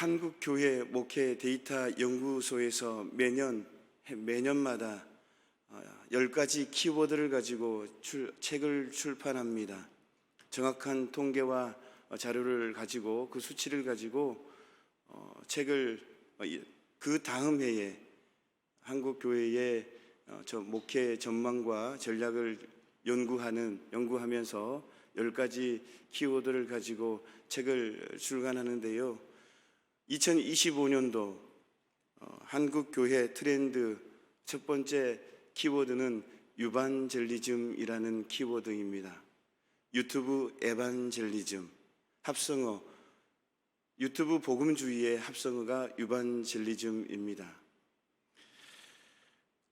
한국교회 목회 데이터 연구소에서 매년마다 10가지 키워드를 가지고 책을 출판합니다. 정확한 통계와 자료를 가지고 그 수치를 가지고 책을 그 다음 해에 한국교회의 목회 전망과 전략을 연구하면서 10가지 키워드를 가지고 책을 출간하는데요. 2025년도 한국교회 트렌드 첫 번째 키워드는 유반젤리즘이라는 키워드입니다. 유튜브 에반젤리즘, 합성어, 유튜브 복음주의의 합성어가 유반젤리즘입니다.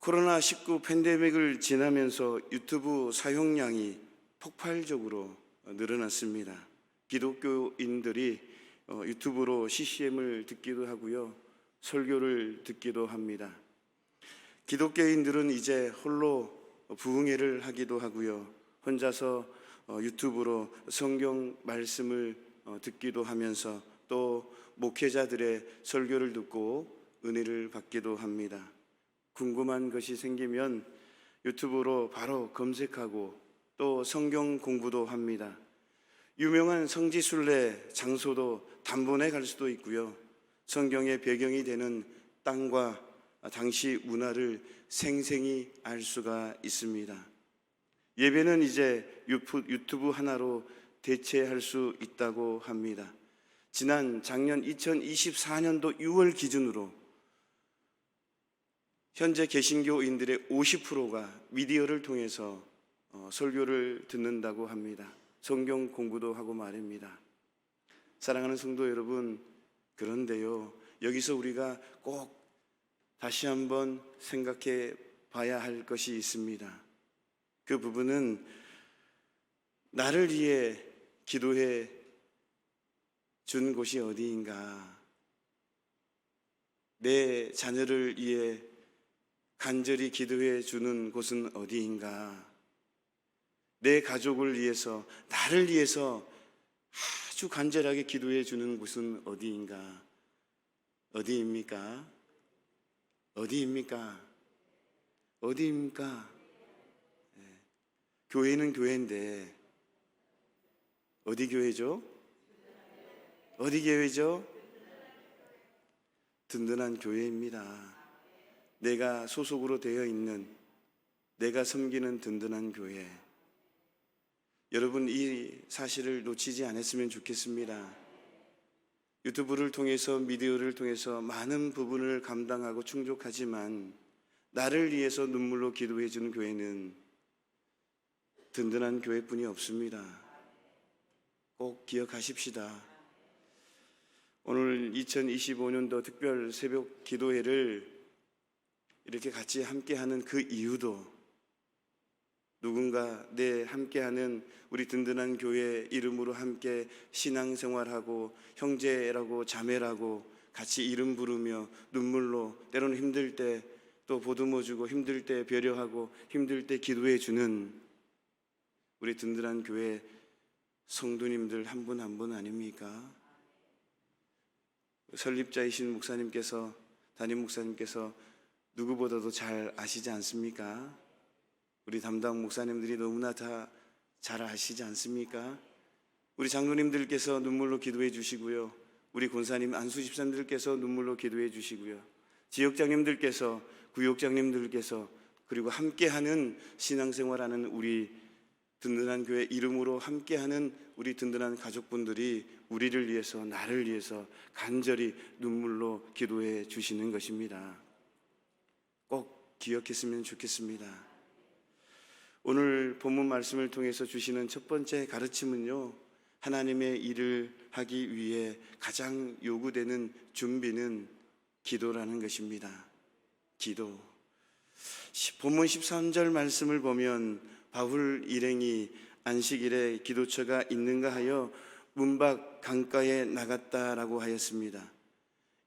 코로나19 팬데믹을 지나면서 유튜브 사용량이 폭발적으로 늘어났습니다. 기독교인들이 유튜브로 CCM을 듣기도 하고요, 설교를 듣기도 합니다. 기독교인들은 이제 홀로 부흥회를 하기도 하고요, 혼자서 유튜브로 성경 말씀을 듣기도 하면서 또 목회자들의 설교를 듣고 은혜를 받기도 합니다. 궁금한 것이 생기면 유튜브로 바로 검색하고 또 성경 공부도 합니다. 유명한 성지순례 장소도 단번에 갈 수도 있고요, 성경의 배경이 되는 땅과 당시 문화를 생생히 알 수가 있습니다. 예배는 이제 유튜브 하나로 대체할 수 있다고 합니다. 작년 2024년도 6월 기준으로 현재 개신교인들의 50%가 미디어를 통해서 설교를 듣는다고 합니다. 성경 공부도 하고 말입니다. 사랑하는 성도 여러분, 그런데요, 여기서 우리가 꼭 다시 한번 생각해 봐야 할 것이 있습니다. 그 부분은 나를 위해 기도해 준 곳이 어디인가, 내 자녀를 위해 간절히 기도해 주는 곳은 어디인가, 내 가족을 위해서, 나를 위해서 아주 간절하게 기도해 주는 곳은 어디인가? 어디입니까? 어디입니까? 어디입니까? 네. 교회는 교회인데 어디 교회죠? 어디 교회죠? 든든한 교회입니다. 내가 소속으로 되어 있는, 내가 섬기는 든든한 교회. 여러분, 이 사실을 놓치지 않았으면 좋겠습니다. 유튜브를 통해서, 미디어를 통해서 많은 부분을 감당하고 충족하지만 나를 위해서 눈물로 기도해 주는 교회는 든든한 교회뿐이 없습니다. 꼭 기억하십시다. 오늘 2025년도 특별 새벽 기도회를 이렇게 같이 함께하는 그 이유도 누군가 내 함께하는 우리 든든한 교회 이름으로 함께 신앙생활하고 형제라고 자매라고 같이 이름 부르며 눈물로, 때로는 힘들 때 또 보듬어주고, 힘들 때 배려하고, 힘들 때 기도해 주는 우리 든든한 교회 성도님들 한 분 한 분 아닙니까? 설립자이신 목사님께서, 담임 목사님께서 누구보다도 잘 아시지 않습니까? 우리 담당 목사님들이 너무나 다 잘 아시지 않습니까? 우리 장로님들께서 눈물로 기도해 주시고요, 우리 권사님, 안수집사님들께서 눈물로 기도해 주시고요, 지역장님들께서, 구역장님들께서, 그리고 함께하는 신앙생활하는 우리 든든한 교회 이름으로 함께하는 우리 든든한 가족분들이 우리를 위해서, 나를 위해서 간절히 눈물로 기도해 주시는 것입니다. 꼭 기억했으면 좋겠습니다. 오늘 본문 말씀을 통해서 주시는 첫 번째 가르침은요, 하나님의 일을 하기 위해 가장 요구되는 준비는 기도라는 것입니다. 기도. 본문 13절 말씀을 보면 바울 일행이 안식일에 기도처가 있는가 하여 문 밖 강가에 나갔다라고 하였습니다.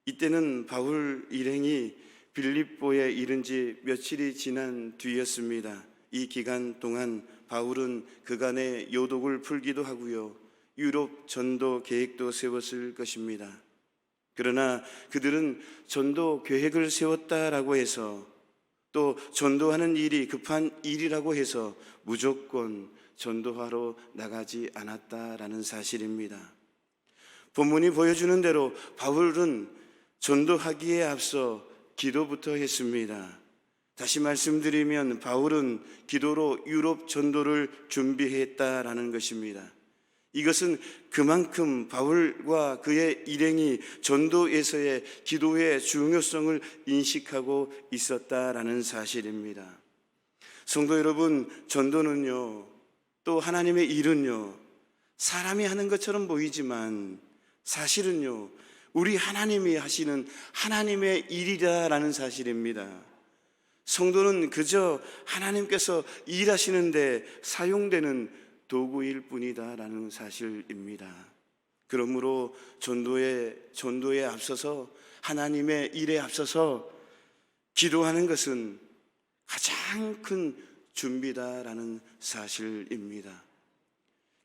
이때는 바울 일행이 빌립보에 이른 지 며칠이 지난 뒤였습니다. 이 기간 동안 바울은 그간의 요독을 풀기도 하고요, 유럽 전도 계획도 세웠을 것입니다. 그러나 그들은 전도 계획을 세웠다라고 해서, 또 전도하는 일이 급한 일이라고 해서 무조건 전도하러 나가지 않았다라는 사실입니다. 본문이 보여주는 대로 바울은 전도하기에 앞서 기도부터 했습니다. 다시 말씀드리면 바울은 기도로 유럽 전도를 준비했다라는 것입니다. 이것은 그만큼 바울과 그의 일행이 전도에서의 기도의 중요성을 인식하고 있었다라는 사실입니다. 성도 여러분, 전도는요, 또 하나님의 일은요, 사람이 하는 것처럼 보이지만 사실은요, 우리 하나님이 하시는 하나님의 일이라는 사실입니다. 성도는 그저 하나님께서 일하시는데 사용되는 도구일 뿐이다라는 사실입니다. 그러므로 전도에 앞서서, 하나님의 일에 앞서서 기도하는 것은 가장 큰 준비다라는 사실입니다.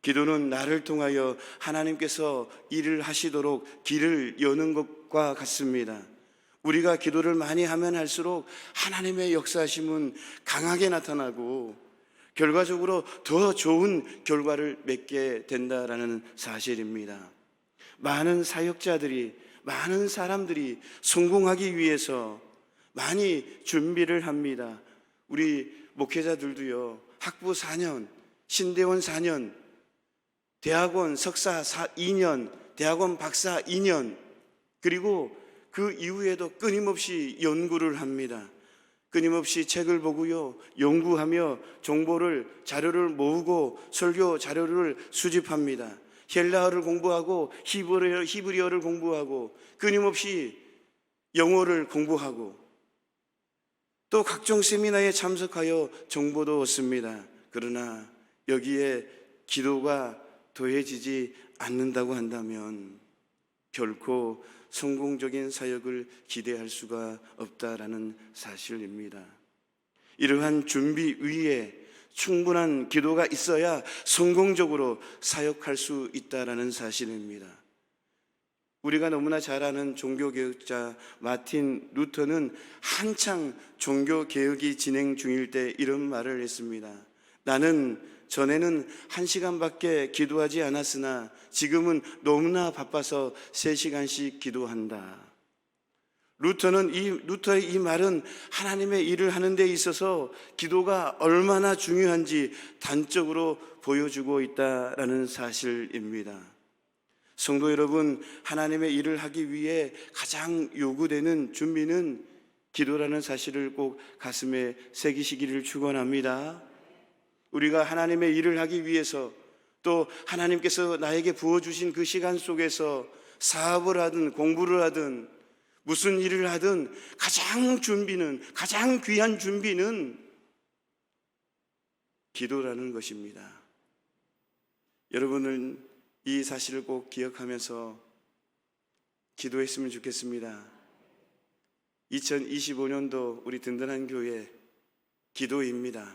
기도는 나를 통하여 하나님께서 일을 하시도록 길을 여는 것과 같습니다. 우리가 기도를 많이 하면 할수록 하나님의 역사심은 강하게 나타나고 결과적으로 더 좋은 결과를 맺게 된다라는 사실입니다. 많은 사역자들이, 많은 사람들이 성공하기 위해서 많이 준비를 합니다. 우리 목회자들도요, 학부 4년, 신대원 4년, 대학원 석사 2년, 대학원 박사 2년, 그리고 그 이후에도 끊임없이 연구를 합니다. 끊임없이 책을 보고요, 연구하며 정보를, 자료를 모으고 설교 자료를 수집합니다. 헬라어를 공부하고 히브리어를 공부하고 끊임없이 영어를 공부하고 또 각종 세미나에 참석하여 정보도 얻습니다. 그러나 여기에 기도가 더해지지 않는다고 한다면 결코 성공적인 사역을 기대할 수가 없다라는 사실입니다. 이러한 준비 위에 충분한 기도가 있어야 성공적으로 사역할 수 있다라는 사실입니다. 우리가 너무나 잘 아는 종교개혁자 마틴 루터는 한창 종교개혁이 진행 중일 때 이런 말을 했습니다. 나는 전에는 1시간밖에 기도하지 않았으나 지금은 너무나 바빠서 3시간씩 기도한다. 루터의 이 말은 하나님의 일을 하는 데 있어서 기도가 얼마나 중요한지 단적으로 보여주고 있다라는 사실입니다. 성도 여러분, 하나님의 일을 하기 위해 가장 요구되는 준비는 기도라는 사실을 꼭 가슴에 새기시기를 축원합니다. 우리가 하나님의 일을 하기 위해서, 또 하나님께서 나에게 부어주신 그 시간 속에서 사업을 하든 공부를 하든 무슨 일을 하든 가장 귀한 준비는 기도라는 것입니다. 여러분은 이 사실을 꼭 기억하면서 기도했으면 좋겠습니다. 2025년도 우리 든든한 교회 기도입니다.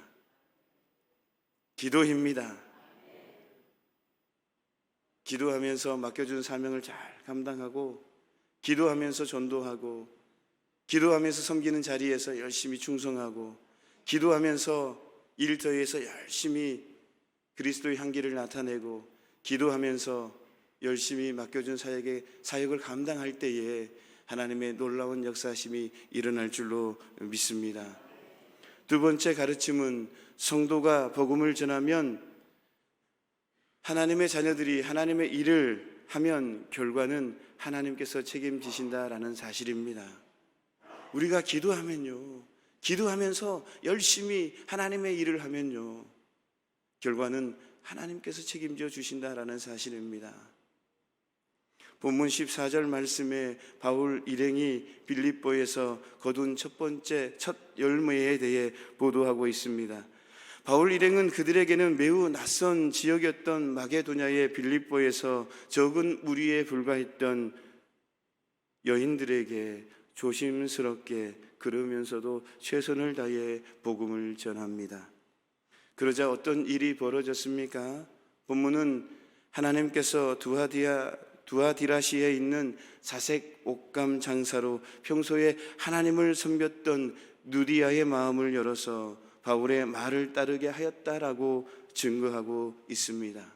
기도하면서 맡겨준 사명을 잘 감당하고, 기도하면서 전도하고, 기도하면서 섬기는 자리에서 열심히 충성하고, 기도하면서 일터에서 열심히 그리스도의 향기를 나타내고, 기도하면서 열심히 맡겨준 사역을 감당할 때에 하나님의 놀라운 역사심이 일어날 줄로 믿습니다. 두 번째 가르침은 성도가 복음을 전하면, 하나님의 자녀들이 하나님의 일을 하면 결과는 하나님께서 책임지신다라는 사실입니다. 우리가 기도하면서 열심히 하나님의 일을 하면요, 결과는 하나님께서 책임져 주신다라는 사실입니다. 본문 14절 말씀에 바울 일행이 빌립보에서 거둔 첫 열매에 대해 보도하고 있습니다. 바울 일행은 그들에게는 매우 낯선 지역이었던 마게도냐의 빌립보에서 적은 무리에 불과했던 여인들에게 조심스럽게 그러면서도 최선을 다해 복음을 전합니다. 그러자 어떤 일이 벌어졌습니까? 본문은 하나님께서 두아디아 두아디라시에 있는 자색 옷감 장사로 평소에 하나님을 섬겼던 누디아의 마음을 열어서 바울의 말을 따르게 하였다라고 증거하고 있습니다.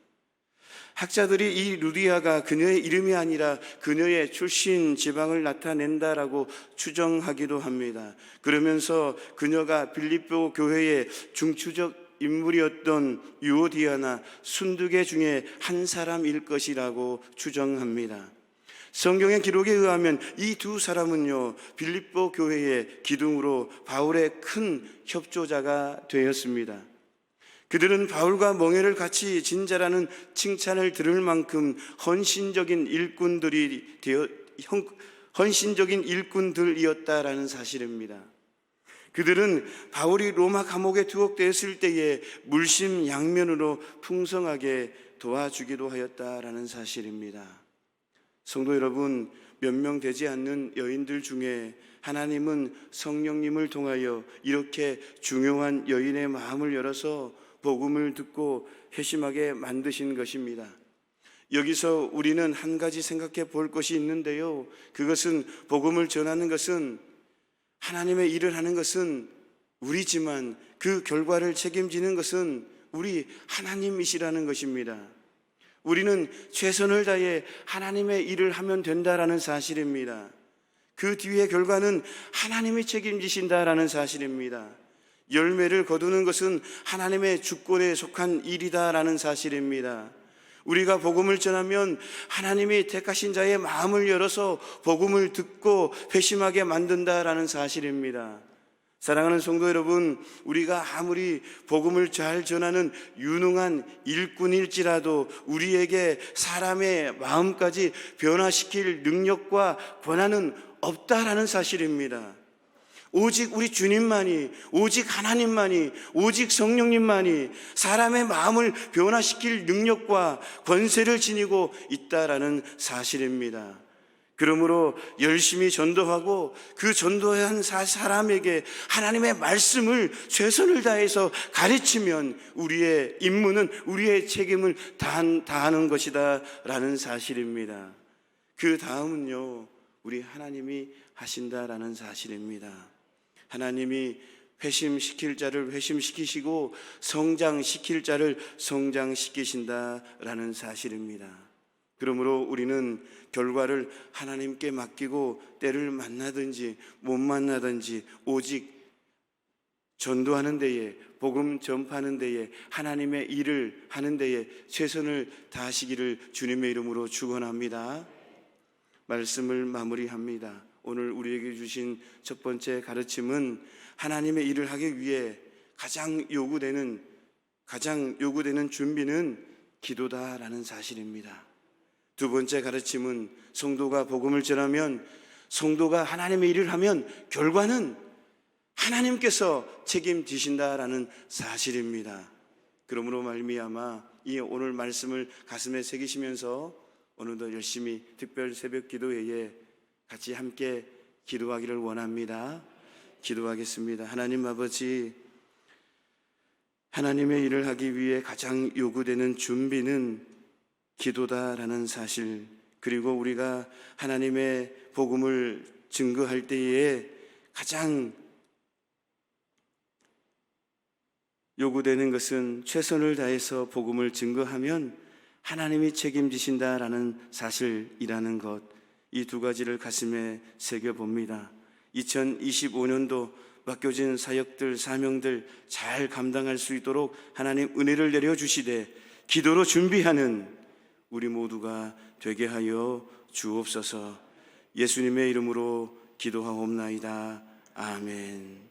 학자들이 이 루디아가 그녀의 이름이 아니라 그녀의 출신 지방을 나타낸다라고 추정하기도 합니다. 그러면서 그녀가 빌립보 교회의 중추적 인물이었던 유오디아나 순두계 중에 한 사람일 것이라고 추정합니다. 성경의 기록에 의하면 이 두 사람은요, 빌립보 교회의 기둥으로 바울의 큰 협조자가 되었습니다. 그들은 바울과 멍에를 같이 진자라는 칭찬을 들을 만큼 헌신적인 일꾼들이었다라는 사실입니다. 그들은 바울이 로마 감옥에 투옥되었을 때에 물심양면으로 풍성하게 도와주기도 하였다라는 사실입니다. 성도 여러분, 몇 명 되지 않는 여인들 중에 하나님은 성령님을 통하여 이렇게 중요한 여인의 마음을 열어서 복음을 듣고 회심하게 만드신 것입니다. 여기서 우리는 한 가지 생각해 볼 것이 있는데요, 그것은 복음을 전하는 것은, 하나님의 일을 하는 것은 우리지만 그 결과를 책임지는 것은 우리 하나님이시라는 것입니다. 우리는 최선을 다해 하나님의 일을 하면 된다라는 사실입니다. 그 뒤의 결과는 하나님이 책임지신다라는 사실입니다. 열매를 거두는 것은 하나님의 주권에 속한 일이다라는 사실입니다. 우리가 복음을 전하면 하나님이 택하신 자의 마음을 열어서 복음을 듣고 회심하게 만든다라는 사실입니다. 사랑하는 성도 여러분, 우리가 아무리 복음을 잘 전하는 유능한 일꾼일지라도 우리에게 사람의 마음까지 변화시킬 능력과 권한은 없다라는 사실입니다. 오직 우리 주님만이, 오직 하나님만이, 오직 성령님만이 사람의 마음을 변화시킬 능력과 권세를 지니고 있다라는 사실입니다. 그러므로 열심히 전도하고 그 전도한 사람에게 하나님의 말씀을 최선을 다해서 가르치면 우리의 임무는, 우리의 책임을 다하는 것이다 라는 사실입니다. 그 다음은요, 우리 하나님이 하신다라는 사실입니다. 하나님이 회심시킬 자를 회심시키시고 성장시킬 자를 성장시키신다라는 사실입니다. 그러므로 우리는 결과를 하나님께 맡기고 때를 만나든지 못 만나든지 오직 전도하는 데에, 복음 전파하는 데에, 하나님의 일을 하는 데에 최선을 다하시기를 주님의 이름으로 축원합니다. 말씀을 마무리합니다. 오늘 우리에게 주신 첫 번째 가르침은 하나님의 일을 하기 위해 가장 요구되는 준비는 기도다라는 사실입니다. 두 번째 가르침은 성도가 복음을 전하면, 성도가 하나님의 일을 하면 결과는 하나님께서 책임지신다라는 사실입니다. 그러므로 말미암아 이 오늘 말씀을 가슴에 새기시면서 오늘도 열심히 특별 새벽 기도회에 같이 함께 기도하기를 원합니다. 기도하겠습니다. 하나님 아버지, 하나님의 일을 하기 위해 가장 요구되는 준비는 기도다라는 사실, 그리고 우리가 하나님의 복음을 증거할 때에 가장 요구되는 것은 최선을 다해서 복음을 증거하면 하나님이 책임지신다라는 사실이라는 것, 이 두 가지를 가슴에 새겨봅니다. 2025년도 맡겨진 사역들, 사명들 잘 감당할 수 있도록 하나님 은혜를 내려주시되 기도로 준비하는 우리 모두가 되게 하여 주옵소서. 예수님의 이름으로 기도하옵나이다. 아멘.